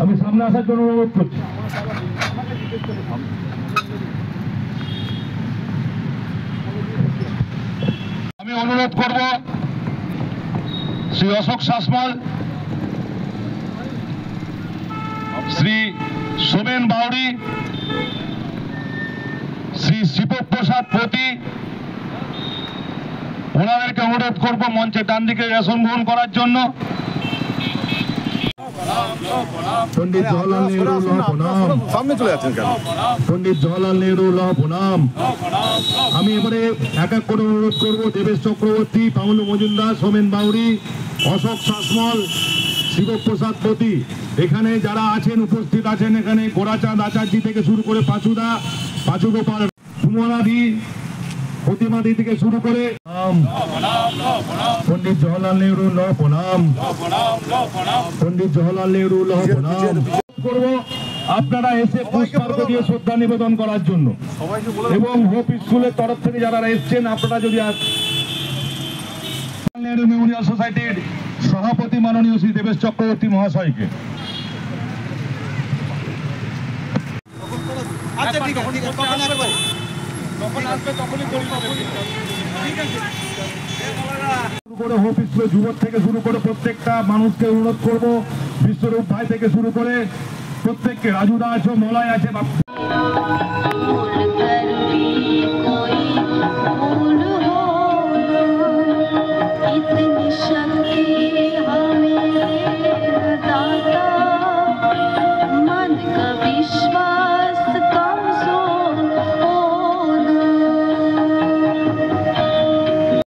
আমি সামনে আসার জন্য অনুরোধ করছি। আমি অনুরোধ করব শ্রী অশোক শাসমল, শ্রী সোমেন বাউরি, শ্রী শিবপ্রসাদ পতি, ওনাদেরকে অনুরোধ করব মঞ্চে ডান দিকে আসন গ্রহণ করার জন্য। পণ্ডিত জওহরলাল নেহরু লহ প্রণাম। সামনে চলে যাচ্ছেন কেন? পণ্ডিত জওহরলাল নেহরু লহ প্রণাম। আমি এবারে এক এক করে অনুরোধ করব দেবেশ চক্রবর্তী, পামলু মজুমদার, সোমেন বাউরি, অশোক শাসমল, শিবপ্রসাদ পতি, এখানে যারা আছেন উপস্থিত আছেন, এখানে গোরাচাঁদ আচার্য থেকে শুরু করে পাঁচুদা, পাঁচু গোপাল, সুমনাদি, প্রতিমাদি থেকে শুরু করে পণ্ডিত জওহরলাল নেহরু লহ প্রণাম। পণ্ডিত জওহরলাল নেহরু লহ প্রণাম করব আপনারা এসে পুষ্পার্ঘ্য দিয়ে শ্রদ্ধা নিবেদন করার জন্য, এবং হোপ স্কুলের তরফ থেকে যারা এসছেন আপনারা যদি নেহরু মেমোরিয়াল সোসাইটির সভাপতি মাননীয় শ্রী দেবেশ চক্রবর্তী মহাশয়কে। হোপ স্কুলের যুবক থেকে শুরু করে প্রত্যেকটা মানুষকে অনুরোধ করবো, বিশ্বরূপ ভাই থেকে শুরু করে প্রত্যেককে, রাজুদা আছে, মলয় আছে।